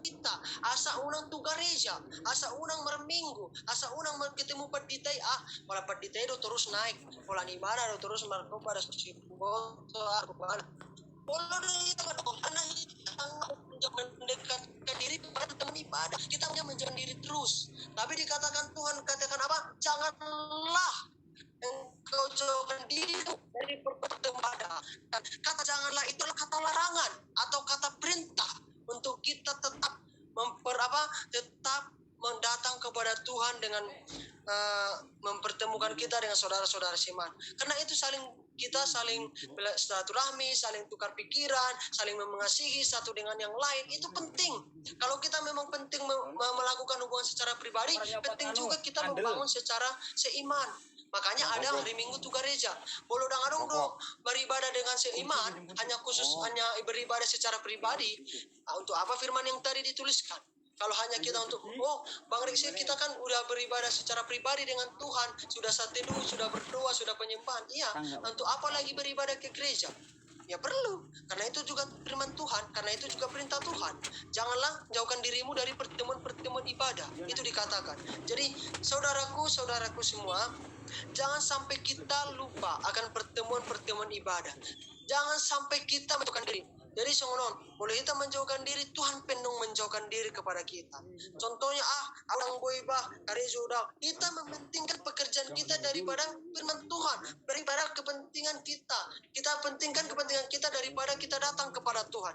kita, asa unang tu gereja, asa unang merminggu, asa unang ketemu paditai, wala paditai do terus naik, wala ni mana do terus marko pada siboto aku mana. Wala itu anak mendekatkan diri kepada teman ibadah, kita hanya menjaga diri terus. Tapi dikatakan Tuhan, katakan apa? Janganlah engkau jauhkan diri dari perbuatan ibadah. Kata janganlah itu adalah kata larangan atau kata perintah untuk kita tetap tetap mendatang kepada Tuhan dengan mempertemukan kita dengan saudara-saudara seiman. Karena itu kita saling silaturahmi, saling tukar pikiran, saling mengasihi satu dengan yang lain, itu penting. Kalau kita memang penting melakukan hubungan secara pribadi, penting juga kita membangun secara seiman. Makanya ada hari Minggu tu gereja. Bolo dangadong do beribadah dengan seiman, hanya beribadah secara pribadi. Untuk apa firman yang tadi dituliskan? Kalau hanya kita untuk, Bang Riksi, kita kan udah beribadah secara pribadi dengan Tuhan, sudah saat teduh, sudah berdoa, sudah penyembahan. Iya, untuk apa lagi beribadah ke gereja? Ya perlu, karena itu juga firman Tuhan, karena itu juga perintah Tuhan. Janganlah jauhkan dirimu dari pertemuan-pertemuan ibadah, itu dikatakan. Jadi saudaraku semua, jangan sampai kita lupa akan pertemuan-pertemuan ibadah. Jangan sampai kita menjauhkan diri. Jadi songonon, boleh kita menjauhkan diri, Tuhan penuh menjauhkan diri kepada kita. Contohnya, orang boybah, karejo dah. Kita mementingkan pekerjaan kita daripada firman Tuhan, daripada kepentingan kita. Kita pentingkan kepentingan kita daripada kita datang kepada Tuhan.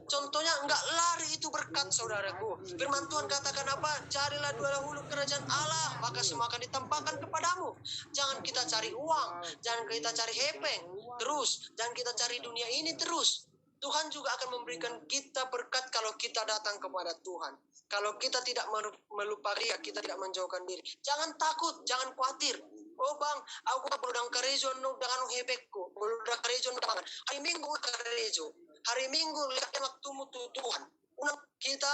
Contohnya, enggak lari itu berkat, saudaraku. Firman Tuhan katakan apa? Carilah dahulu kerajaan Allah, maka semua akan ditampakkan kepadamu. Jangan kita cari uang, jangan kita cari hepeng terus, jangan kita cari dunia ini terus. Tuhan juga akan memberikan kita berkat kalau kita datang kepada Tuhan. Kalau kita tidak melupakan dia, kita tidak menjauhkan diri. Jangan takut, jangan khawatir. Oh bang, aku beludang karejo dengan hebekku, beludang karejo dengan hari Minggu karejo. Hari Minggu lihat waktumu Tuhan. Unang kita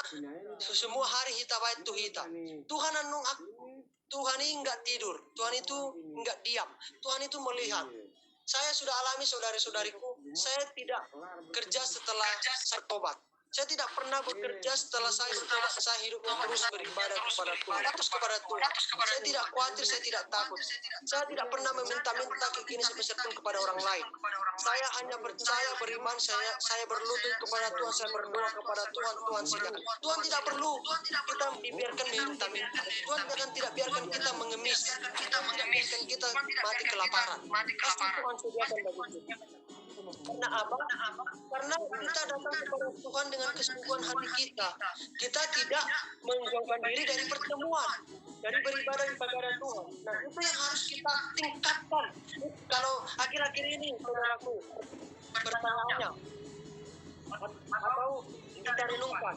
semua hari kita baik tu kita. Tuhan Tuhan ini enggak tidur. Tuhan itu enggak diam. Tuhan itu melihat. Saya sudah alami saudari-saudariku, saya tidak kerja setelah saya tobat. Saya tidak pernah bekerja setelah saya hidupnya terus beribadah kepada Tuhan. Saya tidak khawatir, saya tidak takut. Saya tidak pernah meminta-minta kekini sepeserpun kepada orang lain. Saya hanya percaya, beriman, saya berlutut kepada Tuhan, saya berdoa kepada Tuhan, Tuhan silakan. Tuhan tidak perlu kita dibiarkan minta-minta. Tuhan tidak biarkan kita mengemis. Tidak biarkan kita mati kelaparan. Pasti Tuhan sediakan bagi kita. Karena apa? Karena kita datang kepada Tuhan dengan kesungguhan hati kita. Kita tidak menjauhkan diri dari pertemuan, dari beribadah kepada Tuhan. Nah, itu yang harus kita tingkatkan. Kalau akhir-akhir ini, saudaraku, bertanya atau kita renungkan.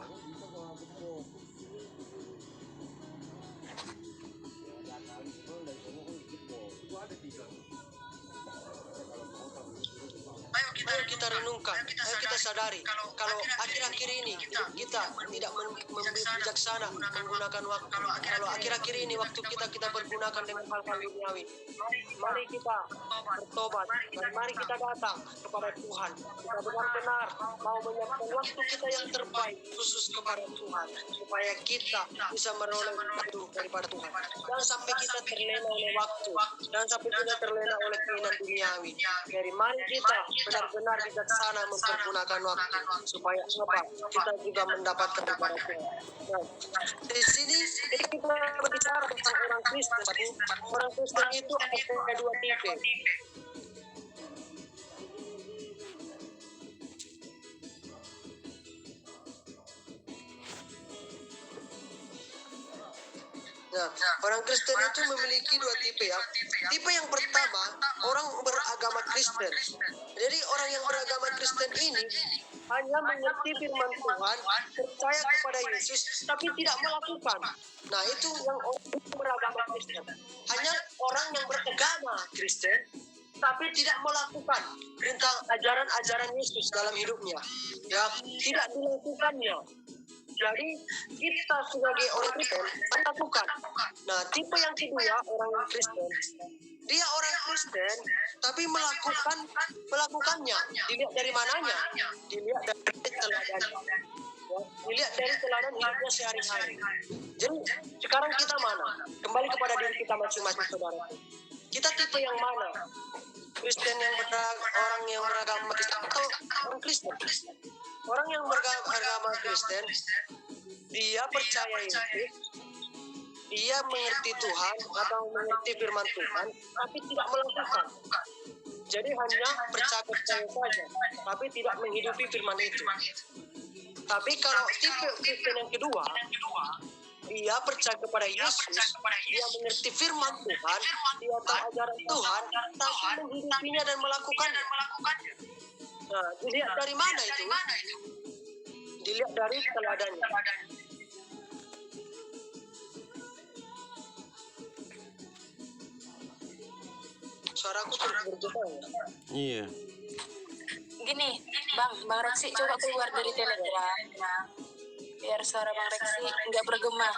Ayo kita renungkan, ayo kita sadari kalau akhir-akhir ini kita tidak bijaksana menggunakan waktu. Kalau akhir-akhir ini waktu kita pergunakan dengan hal-hal duniawi. Mari kita bertobat dan mari kita datang kepada Tuhan. Kita benar-benar mau menyiapkan waktu kita yang terbaik khusus kepada Tuhan supaya kita bisa meroleh waktu daripada Tuhan. Jangan sampai kita terlena oleh waktu, jangan sampai kita terlena oleh keinginan duniawi. Jadi mari kita benar-benar bijaksana mempergunakan waktu supaya kita juga mendapatkan kepada Tuhan. Nah, di sini kita berbicara tentang orang Kristen. Orang Kristen itu ada dua tipe. Nah, orang Kristen itu memiliki dua tipe ya. Tipe yang pertama, orang beragama Kristen. Jadi orang yang beragama Kristen ini hanya mengerti firman Tuhan, percaya kepada Yesus, tapi tidak melakukan. Nah, itu yang orang beragama Kristen. Hanya orang yang beragama Kristen, tapi tidak melakukan perintah ajaran-ajaran Yesus dalam hidupnya. Ya, tidak dilakukannya. Jadi kita sebagai orang Kristen melakukan. Nah, tipe yang kedua orang Kristen, dia orang Kristen tapi melakukannya. Dilihat dari mananya? Dilihat dari teladan. dilihat dari teladan hidupnya sehari-hari. Jadi sekarang kita mana? Kembali kepada diri kita masing-masing, saudara. Kita tipe yang mana? Kristen yang orang yang beragama Kristen atau orang Kristen? Orang yang beragama Kristen, dia percaya Yesus, dia mengerti Tuhan atau mengerti firman Tuhan, tapi tidak melakukan. Jadi hanya bercakap saja, tapi tidak menghidupi firman itu. Tapi kalau tipe Kristen yang kedua, dia percaya kepada Yesus, dia mengerti firman Tuhan, dia tahu ajaran Tuhan, tapi menghidupinya dan melakukannya. Nah, dilihat dari mana itu? Dilihat dari teladannya. Suaraku terus bergetar ya? Iya. Gini, Bang Reksi coba keluar dari Telegram, biar suara Bang Reksi nggak bergema.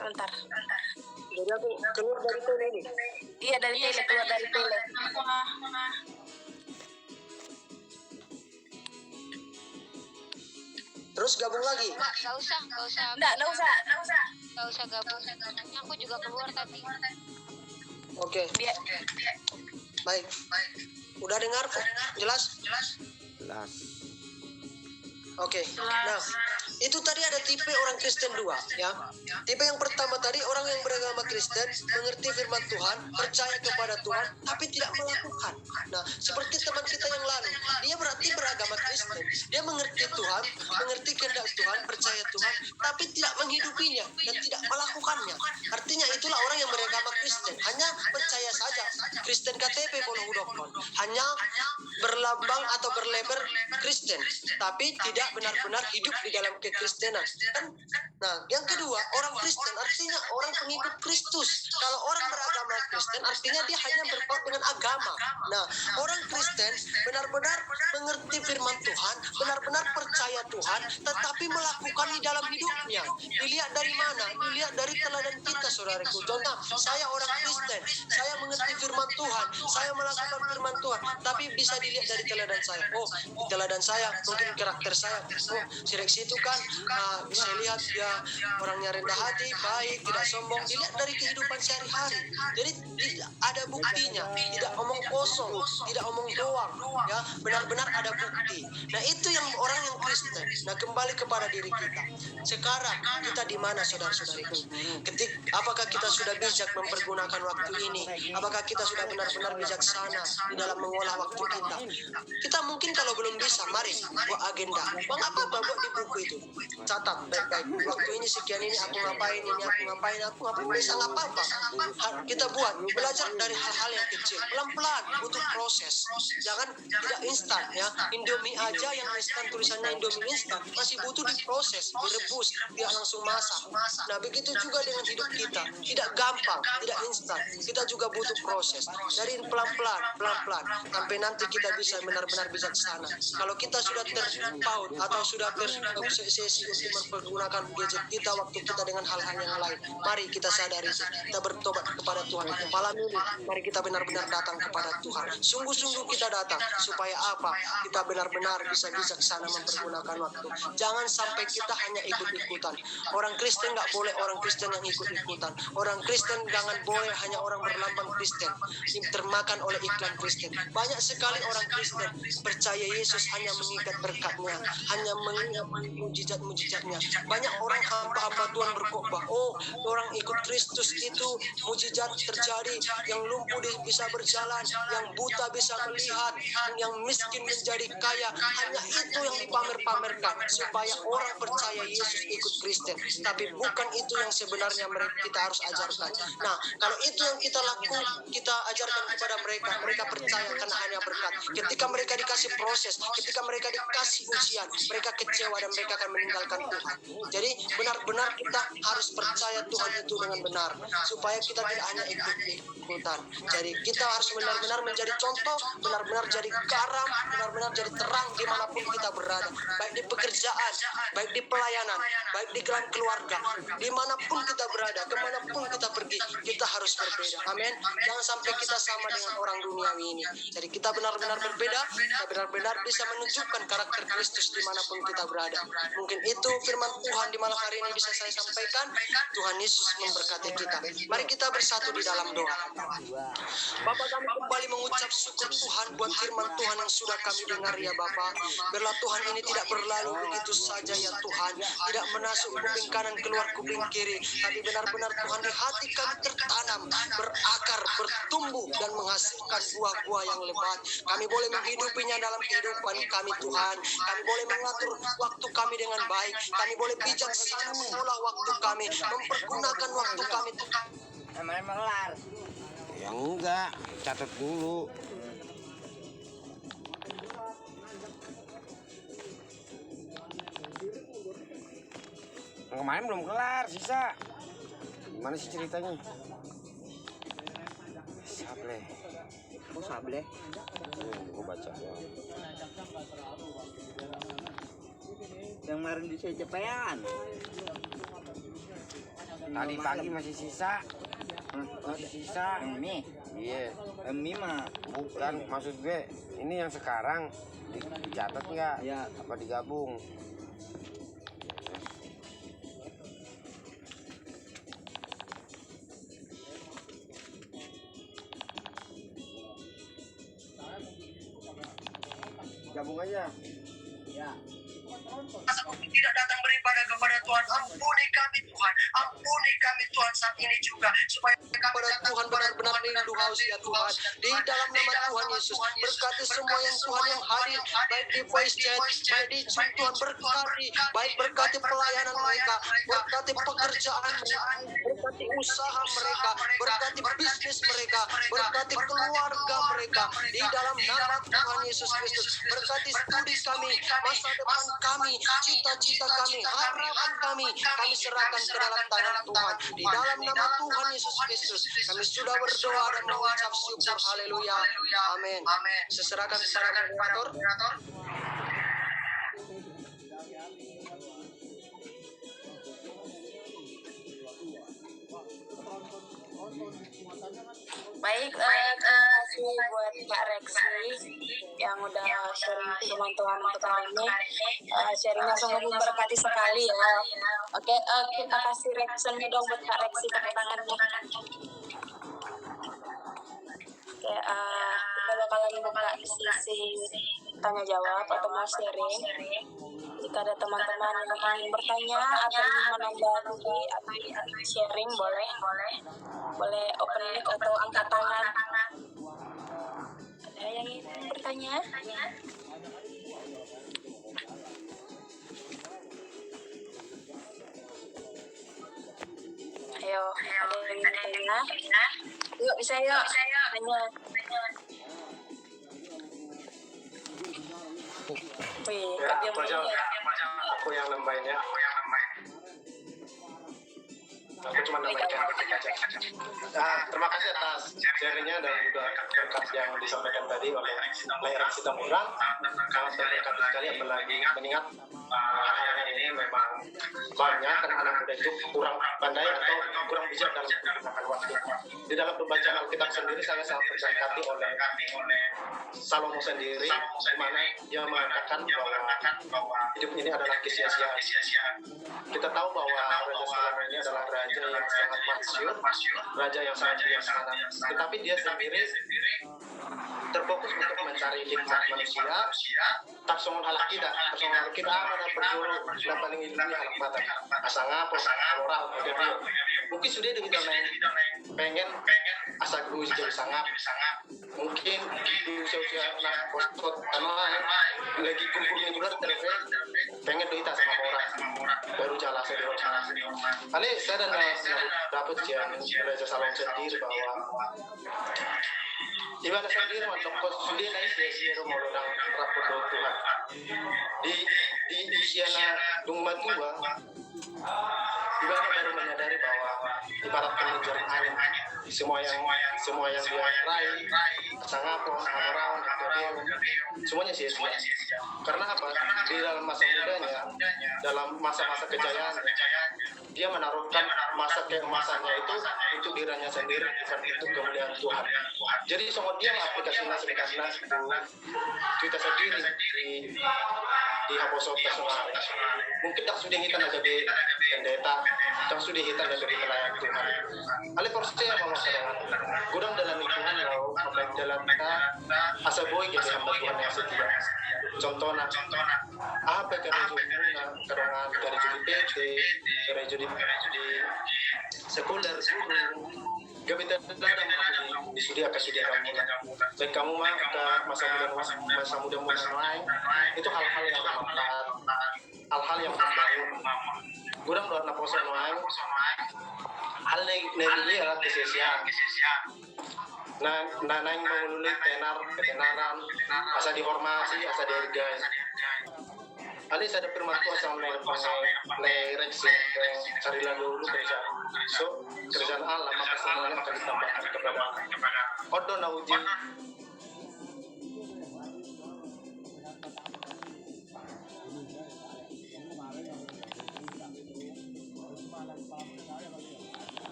Bentar. Jadi aku keluar dari tele ini? Iya, dari tele, keluar dari tele. Terus gabung lagi? Gak usah. Nggak usah. Gak usah gabung. Aku juga keluar tadi. Oke. Baik. Udah dengar kok? Jelas? Jelas. Oke. Nah, itu tadi ada tipe orang Kristen dua, ya. Tipe yang pertama tadi orang yang beragama Kristen, mengerti firman Tuhan, percaya kepada Tuhan, tapi tidak melakukan. Nah, seperti teman kita yang lalu, dia berarti beragama Kristen, dia mengerti Tuhan, mengerti kehendak Tuhan, percaya Tuhan, tapi tidak menghidupinya dan tidak melakukannya. Artinya itulah orang yang beragama Kristen, hanya percaya saja. Kristen KTP Bolohudokkon, hanya berlambang atau berlabel Kristen, tapi tidak benar-benar hidup di dalam kekristenan. Nah, yang kedua, orang Kristen artinya orang pengikut Kristus. Kalau orang beragama Kristen artinya dia hanya berpaut dengan agama. Nah, orang Kristen benar-benar mengerti firman Tuhan, benar-benar percaya Tuhan, tetapi melakukan di dalam hidupnya. Dilihat dari mana? Dilihat dari teladan kita, saudaraku. Contoh, saya orang Kristen, saya mengerti firman Tuhan, saya melakukan firman Tuhan, tapi bisa dilihat dari teladan saya. Oh, di teladan saya, mungkin karakter saya. Oh, si Rex itu kan, bisa lihat dia orangnya rendah hati, baik, tidak sombong. Dilihat dari kehidupan sehari-hari. Jadi ada buktinya, tidak omong kosong, tidak omong doang, ya, benar-benar ada bukti. Nah, itu yang orang yang Kristen. Nah, kembali kepada diri kita. Sekarang kita di mana, saudara-saudariku? Apakah kita sudah bijak mempergunakan waktu ini? Apakah kita sudah benar-benar bijaksana di dalam mengolah waktu kita? Kita mungkin kalau belum bisa, mari buat agenda. Bang, apa buat di buku itu? Catat baik-baik. Waktu ini sekian, ini aku ngapain, bisa nggak apa-apa. Kita buat, belajar dari hal-hal yang kecil. Pelan-pelan, butuh proses. Jangan tidak instan, ya. Indomie aja yang instan, tulisannya Indomie instan, masih butuh diproses, direbus, tidak langsung masak. Nah, begitu juga dengan hidup kita. Tidak gampang, tidak instan. Kita juga butuh proses. Dari pelan-pelan, sampai nanti kita bisa benar-benar bijaksana. Kalau kita sudah terpaut atau sudah terobsesi untuk mempergunakan gadget kita, waktu kita dengan hal-hal yang lain, mari kita sadari itu. Kita bertobat kepada Tuhan. Malam ini, mari kita benar-benar datang kepada Tuhan. Sungguh-sungguh kita datang. Supaya apa? Kita benar-benar bisa bijaksana mempergunakan waktu. Jangan sampai kita hanya ikut-ikutan. Orang Kristen nggak boleh orang Kristen yang ikut-ikutan. Orang Kristen jangan boleh hanya orang berlambang Kristen, termakan oleh iklan Kristen. Banyak sekali orang Kristen percaya Yesus hanya mengikat berkatnya, hanya mengingat mujizat-mujizatnya. Banyak orang hamba-hamba Tuhan berkhotbah, oh, orang ikut Kristus itu mujizat terjadi, yang lumpuh bisa berjalan, yang buta bisa melihat, yang miskin menjadi kaya. Hanya itu yang dipamer-pamerkan supaya orang percaya Yesus ikut Kristen. Tapi bukan itu yang sebenarnya kita harus ajarkan. Nah, kalau itu yang kita lakukan, kita ajarkan kepada mereka, mereka percaya karena hanya berkat. Ketika mereka dikasih proses, ketika mereka dikasih ujian, mereka kecewa dan mereka akan meninggalkan Tuhan. Jadi benar-benar kita harus percaya Tuhan itu dengan benar, supaya kita tidak hanya ikut-ikutan. Jadi kita harus benar-benar menjadi contoh, benar-benar jadi garam, benar-benar jadi terang dimanapun kita berada, baik di pekerjaan, baik di pelayanan, baik di dalam keluarga, dimanapun kita berada, kemanapun kita pergi, kita harus berbeda. Amin. Jangan sampai kita sama dengan orang duniawi ini. Jadi kita benar-benar berbeda, kita benar-benar bisa menunjukkan karakter Kristus dimanapun kita berada. Mungkin itu firman Tuhan di malam hari ini bisa saya sampaikan. Tuhan Yesus memberkati kita. Mari kita bersatu di dalam doa. Bapa, kami kembali mengucap syukur Tuhan buat firman Tuhan yang sudah kami dengar ya Bapa. Biarlah Tuhan ini tidak berlalu begitu saja ya Tuhan, tidak masuk kuping kanan keluar kuping kiri, tapi benar-benar Tuhan di hati kami tertanam, berakar, bertumbuh dan menghasilkan buah-buah yang lebat. Kami boleh menghidupinya dalam kehidupan kami Tuhan. Kami boleh mengatur waktu kami dengan baik. Kami boleh bijaksana mengolah waktu kami, mempergunakan waktu kami Tuhan. Namanya melar. Ya enggak, catat dulu. Kemarin belum kelar, sisa. Gimana sih ceritanya? Sable. Kok sable? Gue baca. Yang kemarin di cepean. Tadi pagi masih sisa. Masih sisa. Mie. Iya. Mie mah. Bukan, maksud gue ini yang sekarang dicatat nggak? Ya. Apa digabung? Gabung aja. Ya. Tidak datang beribadah kepada Tuhan, ampuni kami Tuhan, ampuni kami Tuhan saat ini juga, supaya kepada Tuhan benar-benar rindu haus ya Tuhan, di dalam nama Tuhan Yesus. Berkati semua yang Tuhan yang hadir, baik di voice chat, baik di Zoom, Tuhan berkati, baik berkati pelayanan mereka, berkati pekerjaan mereka, berkati usaha mereka, berkati bisnis mereka, berkati keluarga mereka, di dalam nama Tuhan Yesus Kristus. Berkati studi kami, masa depan kami, cita-cita kami, harapan kami serahkan ke dalam tangan Tuhan. Di dalam nama Tuhan Yesus Kristus, kami sudah berdoa dan mengucap syukur. Haleluya. Amin. Seserahkan kepada moderator. Baik, terima kasih buat Kak Reksi yang udah sharing firman Tuhan untuk hari ini. Sharingnya sungguh memberkati sekali ya. Oke, kita kasih reaction-nya dong buat Kak Reksi, tepuk tangannya. Oke, kita bakalan buka sesi tanya jawab atau mau sharing. Jika ada teman-teman yang ingin bertanya atau ingin menambahkan atau sharing, boleh open mic atau angkat tangan. Ada yang ingin bertanya? Ayo, ada yang ingin bertanya? Yuk, bisa yuk. Tanya. Wih, aku yang nambahin ya. Aku cuma nambahin aja. Terima kasih atas sharingnya dan juga berkat yang disampaikan tadi oleh Reksi Tamurang. Sangat berkati sekali, apalagi mengingat hari ini memang banyak anak muda itu kurang pandai atau kurang bijak dalam menggunakan waktu. Di dalam pembacaan Alkitab sendiri saya sangat berkati oleh Salomo sendiri, di mana dia mengatakan bahwa hidup ini adalah kesia-siaan. Kita tahu bahwa Raja Salomo ini adalah raja yang sangat masyhur, raja yang sangat bijaksana. Tetapi dia sendiri terfokus untuk mencari hikmat manusia. Taksongon halak kita mana berguru dan paling ilmu halak mata. Asa ngapo, moral, modern. Mungkin sudah dengan pengen asa gue jadi sangat. Mungkin di usia anak postot lagi kumpulnya juga telepon pengen duita sama orang baru jalan sedih. Kali saya dan dapat Raja Salomo sendiri bahwa di mana sendiri untuk kos sendiri naik di rumah orang rapor Tuhan di di usia dung matua ibarat baru menyadari bahwa ibarat mengejar angin semua yang dia raih sangapo amarawan atau semuanya sia-sia. Karena apa? Di dalam masa mudanya, dalam masa-masa kejayaan, dia menaruhkan masa keemasannya itu untuk dirinya sendiri, bukan untuk kemuliaan Tuhan. Jadi semua dia aplikasinya karena kita sendiri di Haposopes mungkin tak sudah kita ada di pendeta, tak sudah kita ada di pelayan Tuhan. Ale percaya bahwa gudang dalam lingkungan lo, apa dalam kita asa boy jadi hamba Tuhan yang setia. Contohnya, apa kerja karangan kerja di PT, kerja di sekuler, kami tidak di sudia kamu. Dan kamu mah ke masa muda lain itu hal-hal yang bermanfaat, hal-hal yang membangun. Gudang luar naposo lain, hal yang dia kesesian. Nah, yang mengulik ketenaran, asa dihormati, asa dihargai. Alis ada firman Tuhan sama reaksi cari lagu dulu kerjaan Allah maka semuanya akan ditambahkan kepada Odo nauji.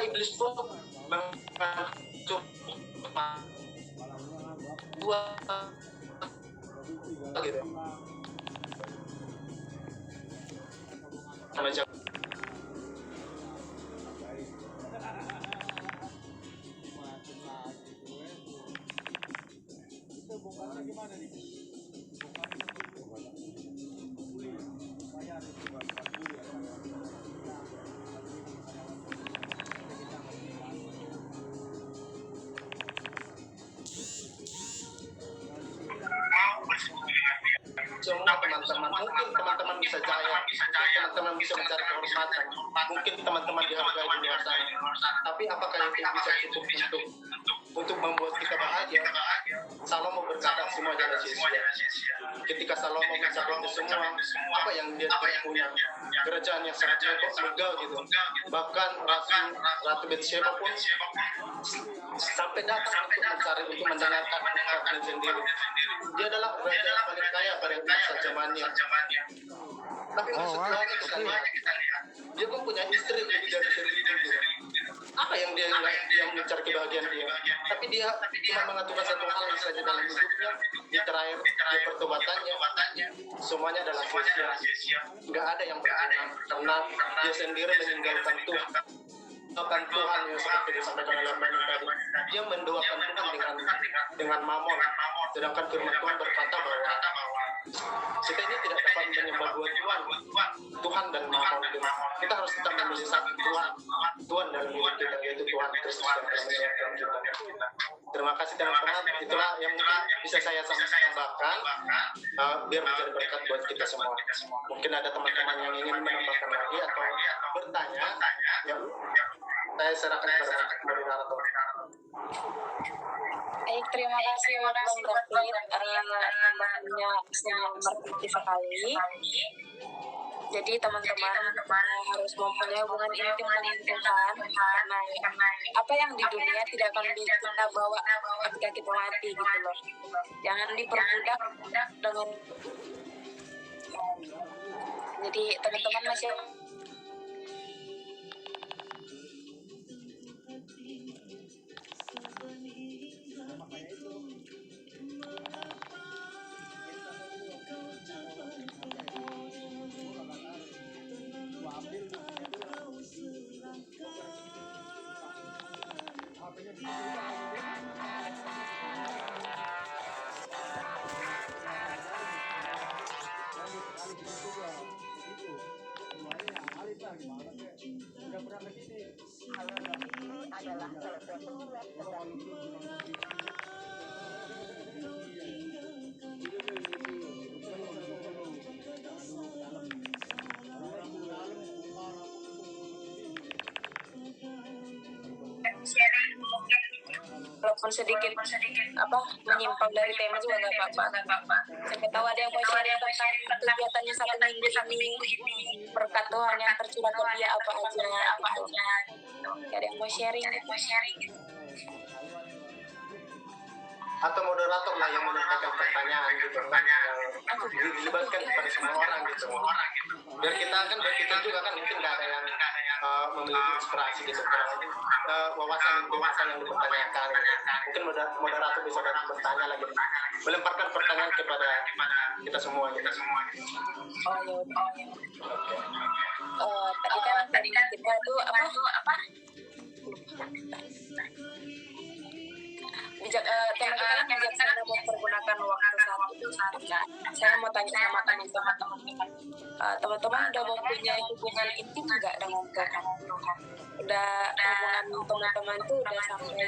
Iblis pun mengacu dua gitu. Macam semua teman-teman mungkin teman-teman bisa jaya, teman-teman bisa mencari kehormatan, mungkin teman-teman dihargai di luar sana. Tapi apakah itu bisa cukup untuk membuat kita bahagia? Salomo berkata semua jalan sia-sia. Ketika Salomo mencapai itu semua, apa yang dia punya? Kerajaan yang sangat megah gitu. Bahkan Ratu Betsheba pun sampai datang untuk mendengarkan pendengaran sendiri. Dia adalah raja yang paling kaya pada masa zamannya. Tapi maksudnya kita lihat, dia pun punya istri lebih dari 1.000. Apa yang dia mencari kebahagiaan dia? Tapi dia cuma mengaturkan satu hal saja dalam hidupnya. Di terakhir di pertobatannya, semuanya adalah sia-sia. Nggak ada yang berguna karena dia sendiri meninggalkan Tuhan. Mendoakan Tuhan yang seperti disampaikan oleh Mbak tadi. Dia mendoakan Tuhan dengan mamon. Sedangkan firman Tuhan berkata bahwa kita ini tidak dapat menyembah dua Tuhan dan mamon. Kita harus tetap memilih satu Tuhan dalam hidup kita, yaitu Tuhan Kristus yang telah menyelamatkan kita. Terima kasih teman-teman. Itulah yang bisa saya tambahkan biar menjadi berkat buat kita semua. Mungkin ada teman-teman yang ingin menambahkan lagi atau bertanya, ya saya serahkan kepada moderator. Baik, terima kasih Bang David. Tambahnya sangat mengerti sekali. Jadi teman-teman harus mempunyai hubungan intim dengan Tuhan, karena apa yang di dunia tidak akan kita bawa ketika kita mati gitu loh. Jangan diperbudak dengan. Jadi teman-teman masih share walaupun sedikit apa menyimpang dari tema juga nggak apa-apa. Siapa tahu ada yang mau share tentang kegiatannya 1 minggu ini, berkat Tuhan yang tercurah ke dia apa aja gitu. Ada yang mau sharing gitu. Atau moderator lah yang menyampaikan pertanyaan gitu kan, yang dilibatkan kepada semua orang gitu. Biar kita juga kan mungkin nggak ada yang memiliki inspirasi gitu, wawasan yang dipertanyakan gitu. Mungkin moderator bisa bertanya lagi, melemparkan pertanyaan kepada kita semua gitu. Oh ya. Tadi kan kita tuh apa? Tema kita kan bijaksana mempergunakan waktu satu. Saya mau tanya sama teman-teman. Teman-teman udah mau punya hubungan intim nggak dengan Tuhan? Udah hubungan teman-teman tuh udah sampai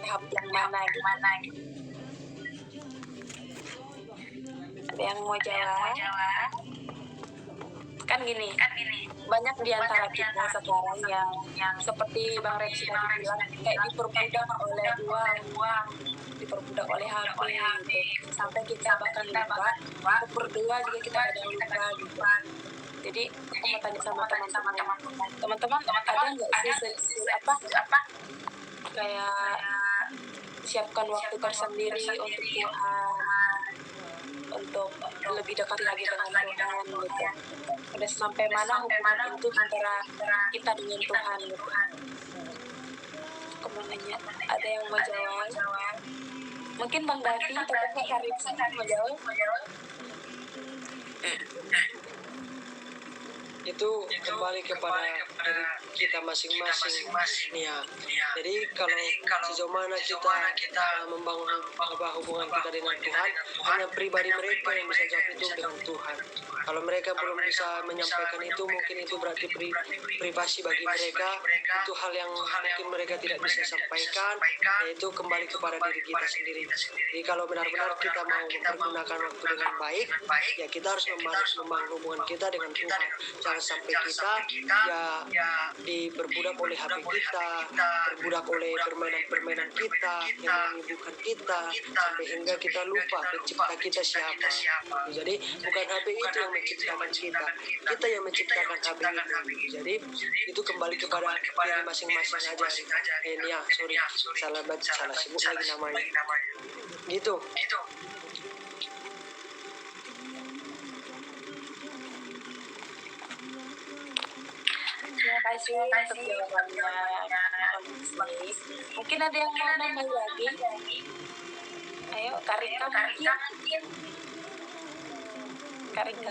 tahap yang mana gitu? Ada yang mau jawab? Kan gini, banyak di antara kita sekarang yang seperti Bang Rex tadi bilang kayak diperbudak oleh uang, diperbudak oleh HP gitu. Sampai kita bahkan lupa berdua juga kita ada lupa gitu. Jadi aku mau tanya sama teman-teman ada nggak sih apa kayak siapkan waktu tersendiri untuk Tuhan, untuk lebih dekat lagi dengan Tuhan gitu. Udah sampai mana hubungan itu antara kita dengan Tuhan gitu. Kemudian ada yang mau jawab? Mungkin Bang Davi atau Kak Karif mau jawab? Itu kembali kepada diri kita masing-masing nih ya. Jadi kalau sejauh mana kita membangun hubungan kita dengan Tuhan, hanya pribadi mereka yang bisa jawab itu dengan Tuhan. Kalau mereka belum bisa menyampaikan itu, mungkin itu berarti privasi bagi mereka. Itu hal yang mungkin mereka tidak bisa sampaikan, yaitu kembali kepada diri kita sendiri. Jadi kalau benar-benar kita mau mempergunakan waktu dengan baik, ya kita harus membangun hubungan kita dengan Tuhan. Jangan sampai kita ya diperbudak oleh HP kita, berbudak oleh permainan kita yang menyibukkan kita, sampai hingga kita lupa pencipta kita siapa. Jadi bukan HP itu yang menciptakan kita yang menciptakan HP itu. Jadi itu kembali kepada diri masing-masing aja. Ini ya, sorry, salah sebut lagi namanya. Gitu. Terima kasih untuk jawabannya. Mungkin ada yang mau nambah lagi? Ayo, Karika mungkin. Karika.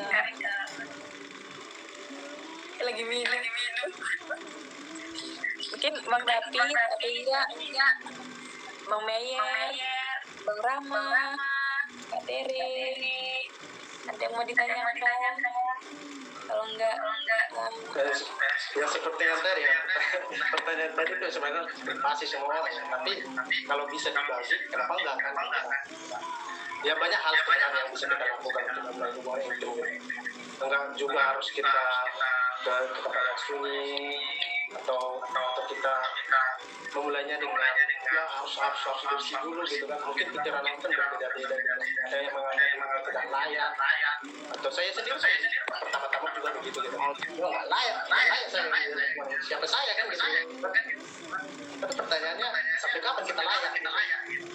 Lagi minum. Mungkin Bang Dapi, atau enggak Bang Meyer, Bang Rama, Kak Tere. Ada yang mau ditanyakan? Kalau enggak ya seperti yang tadi ya, pertanyaan tadi itu sebenarnya masih semua orang ya, tapi kalau bisa dibagi kenapa enggak kan ya banyak hal sebenarnya yang bisa kita lakukan untuk membangun hubungan itu. Enggak juga harus kita ke tempat yang sunyi atau kita memulainya dengan ya harus bersih dulu gitu kan. Mungkin pikiran orang kan berbeda-beda gitu. Ada yang menganggap tidak layak, atau saya sendiri pertama-tama juga begitu gitu. Oh nggak layak saya, siapa saya kan gitu. Tapi pertanyaannya sampai kapan kita layak?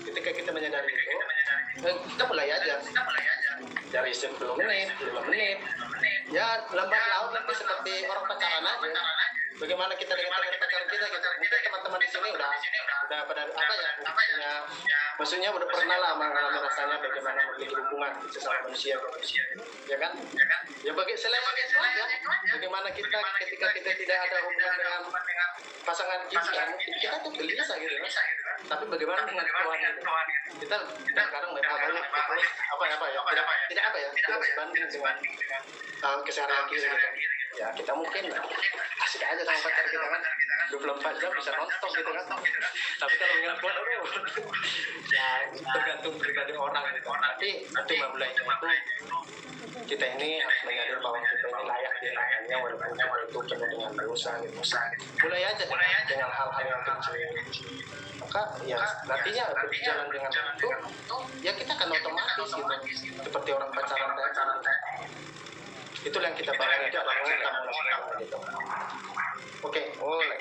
Ketika kita menyadari itu, kita mulai aja dari 10 menit, 5 menit. Ya lambat laun nanti seperti orang pacaran aja. Bagaimana kita dengan pacar kita gitu. Mungkin teman-teman di sini udah pada maksudnya udah pernah lah mengalami rasanya bagaimana memiliki hubungan sesama manusia ya kan? Ya selain itu aja bagaimana kita ketika kita tidak ada hubungan dengan pasangan kita, mungkin kita tuh gelisah gitu kan. Tapi bagaimana dengan Tuhan itu? Kita kadang tidak sebanding dengan keseharian kita gitu. Ya kita mungkin asik aja sama pacar kita kan 24 jam bisa nonton gitu kan. Tapi kalau dengan Tuhan ya tergantung pribadi orang gitu. Tapi itu mulai itu kita ini harus menyadari bahwa kita ini layak dilayani hubungannya walaupun itu penuh dengan dosa gitu. Mulai aja dengan hal-hal yang kecil, maka ya nantinya berjalan dengan itu ya kita akan otomatis gitu seperti orang pacaran tadi. Itulah yang kita bayar itu adalah kamu gitu. Oke, boleh.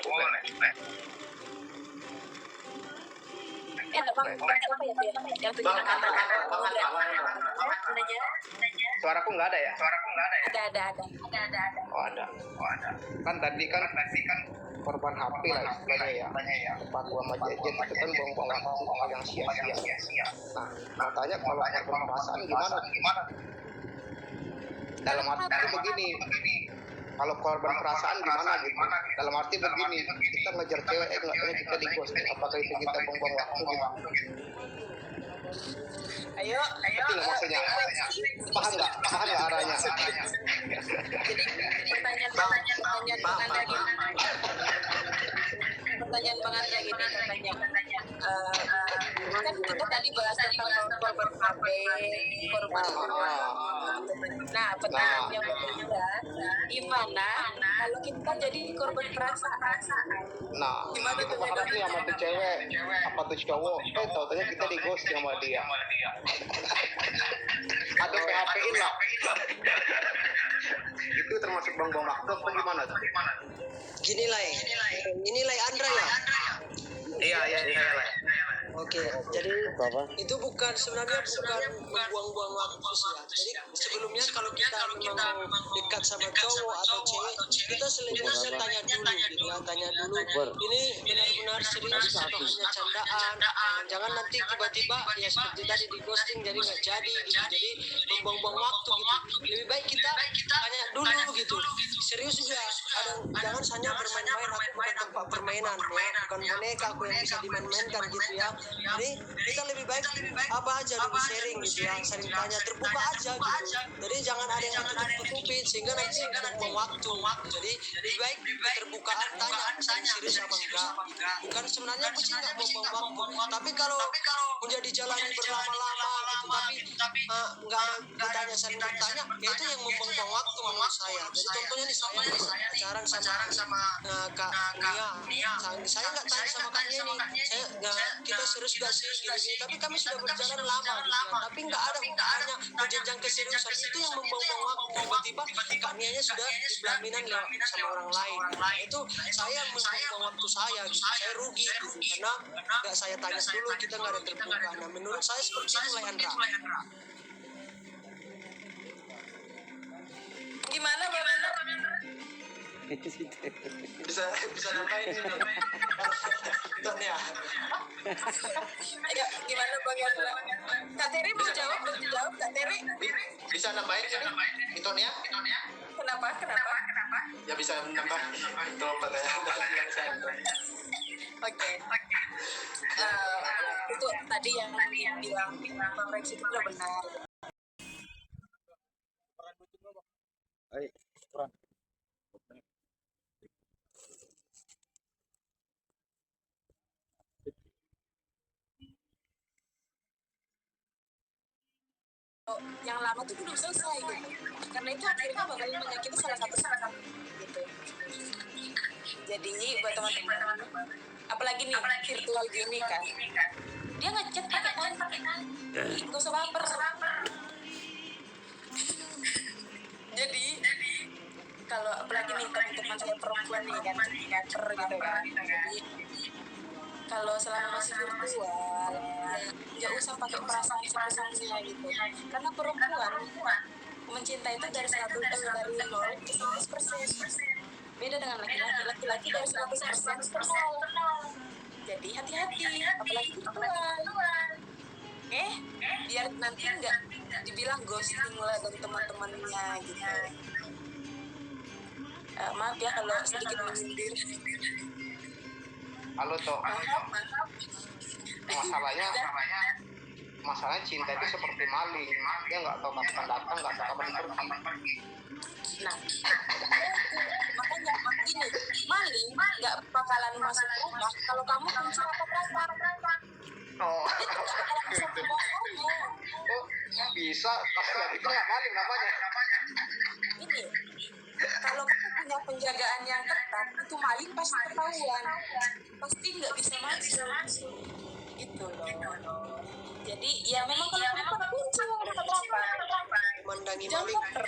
Bang, apa ya tuh ya? Yang tujuh Suaraku nggak ada ya? ada. Oh ada. Kan tadi kan korban HP lah istilahnya ya. Tempat gua sama jajan itu kan buang-buang waktu hal yang sia-sia. Nah, mau tanya kalau korban perasaan gimana? Dalam arti begini. Kalau korban perasaan gimana gitu? Dalam arti begini, kita ngejar cewek, kita di ghosting, apakah itu kita buang-buang waktu gitu? Ayo. Itu nggak maksudnya? Paham nggak arahnya? Jadi pertanyaan Bang Anda gini katanya. Kan kita tadi bahas tentang korban HP, korban Nah, pertanyaannya berikutnya, gimana kalau kita jadi korban perasaan? Nah, itu berharapnya sama tuh cewek, apa tuh cowok, tau-taunya kita di ghosting sama dia. Ada PHP-in lah. Itu termasuk buang-buang waktu apa gimana tuh? Gini lah Andra ya. Iya lah. Oke, jadi itu sebenarnya bukan membuang-buang waktu sih ya. Jadi sebelumnya kalau kita memang dekat sama cowok atau cewek, kita selanjutnya tanya dulu. Ini benar-benar serius atau hanya candaan? Jangan nanti tiba-tiba ya seperti tadi di ghosting jadi nggak jadi gitu. Jadi membuang-buang waktu gitu. Lebih baik kita tanya dulu gitu. Serius juga. Jangan hanya bermain-main. Aku bukan tempat permainan ya, bukan boneka aku yang bisa dimain-mainkan gitu ya. Jadi kita lebih baik apa aja lebih sharing gitu ya, saling tanya terbuka aja gitu. Jadi jangan ada yang tutup-tutupin sehingga nanti buang waktu. Jadi lebih baik terbukaan tanya saling serius apa enggak. Bukan sebenarnya aku sih nggak buang waktu, tapi kalau menjadi jalani berlama-lama gitu, tapi nggak ditanya saling bertanya, ya itu yang membuang waktu menurut saya. Jadi contohnya nih saya pacaran sama Kak Nia. Saya nggak tanya sama Kak Nia nih, kita serius gak sih gini-gini, tapi kami sudah berjalan lama gitu ya, tapi nggak ada tanya berjenjang keseriusan. Itu yang membuang waktu. Tiba-tiba Kak Nianya sudah dibelaminan sama orang lain. Nah, itu saya membuang waktu saya gitu, saya rugi gitu, karena nggak saya tanya dulu, kita nggak ada terbuka. Nah, menurut saya seperti itu lah Andra. Gimana Bang Anda? Bisa nambahin Betul ya. Ayo, gimana Bang Anda? Kak Teri mau jawab Kak Teri? Bisa nambahin itu nih ya? Kenapa? Ya bisa nambah itu pertanyaan yang saya. Oke. Itu tadi yang bilang Bang Rex itu udah benar. Yang lama tuh belum selesai gitu, karena itu akhirnya bakal menyakiti salah satu gitu. Jadi buat teman-teman, apalagi nih virtual gini kan, dia ngechat pakai kan, gak usah baper. Jadi kalau apalagi nih teman-teman saya perempuan nih kan, baper gitu kan. Jadi kalau selama masih virtual, ya nggak usah pakai perasaan sebesarnya gitu. Karena perempuan mencinta itu dari 0 ke 100%. Beda dengan laki-laki dari 100% ke 0. Jadi hati-hati, apalagi virtual. Biar nanti nggak dibilang ghosting lah dari teman-temannya gitu. Maaf ya kalau sedikit menyindir. Halo toh. Masalahnya cinta itu seperti maling, dia nggak tahu kapan datang, nggak tahu kapan pergi. Nah, makanya gini, maling nggak bakalan masuk rumah kalau kamu kunci rapat-rapat. Oh, Itu nggak bakalan masuk rumahnya. bisa, tapi itu nggak maling namanya. Ini, kalau kamu penjagaan yang ketat, itu maling pasti ketahuan, pasti nggak bisa masuk gitu loh. Jadi ya memang kalau dapat kunci yang dapat apa, Memandangi jangan maling. baper.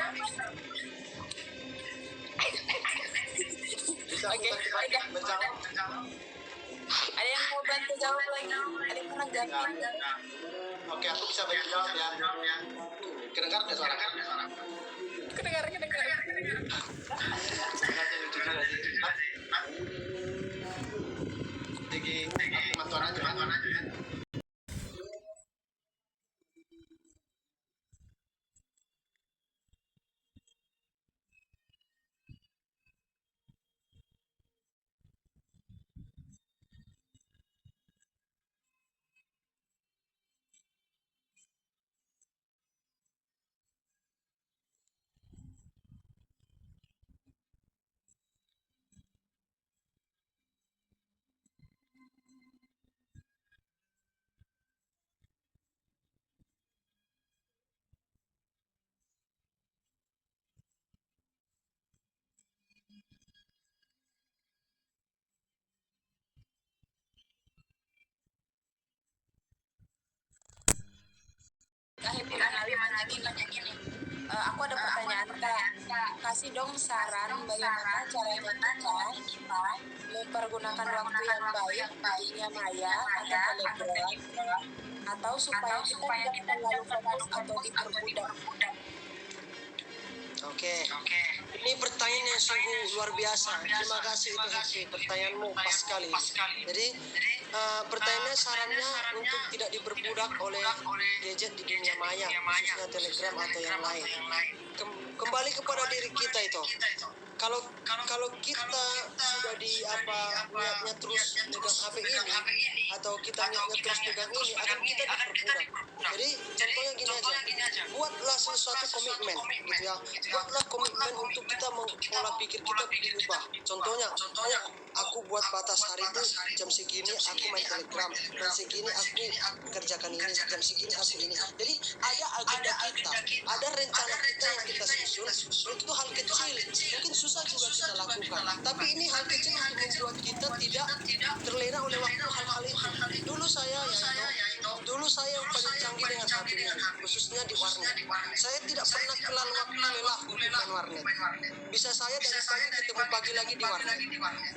Bisa Oke, kita menjawab. Ada yang mau bantu jawab lagi? Ada yang mau nanggapin? Oke, aku bisa bantu jawab ya. Kedengar nggak suara? Kedengar. Tinggi, bantuan aja ya. Kak Happy nanya gini. Aku ada pertanyaan Kak. Kasih dong saran bagaimana caranya kita mempergunakan waktu yang baik di dunia maya atau Telegram, atau supaya kita tidak terlalu fokus atau diperbudak. Oke. Ini pertanyaan yang sungguh luar biasa. Terima kasih itu Happy. Pertanyaanmu pas sekali. Jadi pertanyaannya sarannya untuk tidak diperbudak oleh gadget di dunia maya, khususnya Telegram atau yang lain. Kembali kepada diri kita itu. Kalau kita sudah niatnya terus megang HP ini, atau kita niatnya terus pegang ini, akan kita diperbudak. Jadi contohnya gini aja, buatlah sesuatu komitmen gitu ya, buatlah komitmen untuk kita pola pikir kita berubah. Contohnya aku buat batas hari itu jam segini aku main Telegram, dan segini aku kerjakan ini, jam segini aku ini. Jadi ada agenda kita, ada rencana kita yang kita susun. Itu hal kecil, mungkin susah juga kita lakukan, tapi ini hal kecil untuk membuat kita tidak terlena oleh waktu hal-hal itu. Dulu saya yang paling canggih dengan HP ini, khususnya di warnet. Saya tidak pernah kelar waktu lelah untuk main warnet. Bisa saya dari pagi ketemu pagi lagi di warnet.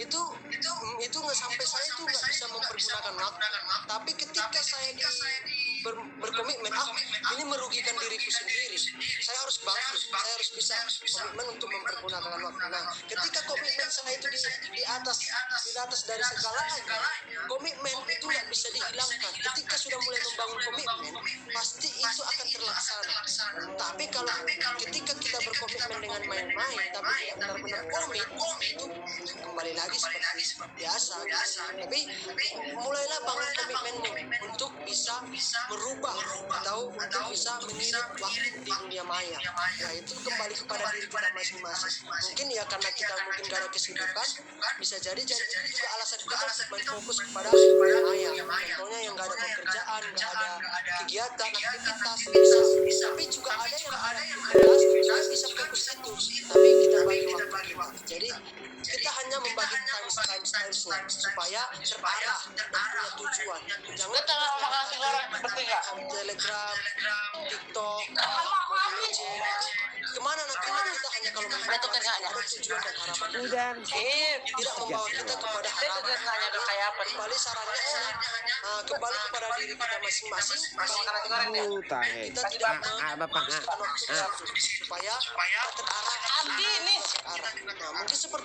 Itu nggak sampai saya itu nggak bisa mempergunakan waktu. Tapi ketika saya berkomitmen, ini merugikan diriku sendiri. Saya harus bangkit, saya harus bisa komitmen untuk mempergunakan waktu. Nah, ketika komitmen saya itu di atas dari segalanya, komitmen itu nggak bisa dihilangkan. Ketika sudah mulai membangun komitmen, pasti itu akan terlaksana. Tapi kalau ketika kita berkomitmen dengan main-main, tapi tidak benar-benar komit, itu kembali lagi seperti biasa. Tapi mulailah bangun komitmenmu untuk bisa merubah atau untuk bisa mengirim waktu di dunia maya. Ya itu kembali kepada diri kita masing-masing. Mungkin ya karena kita mungkin gak ada kesibukan, bisa jadi itu juga alasan kita untuk berfokus kepada dunia maya. Contohnya yang gak ada pekerjaan, gak ada kegiatan, aktivitas, bisa. Tapi juga ada yang ada aktivitas, kita bisa fokus itu. Tapi kita bagi waktu kita. Jadi kita hanya membagi time-nya supaya terarah dan punya tujuan. Jangan Telegram, TikTok, Gojek. Kemana nantinya kita hanya kalau ada tujuan dan harapan. Tidak membawa kita kepada harapan. Kembali sarannya kembali kepada diri kita masing-masing. Kita tidak menghabiskan waktu supaya kita terarah. Nah, mungkin seperti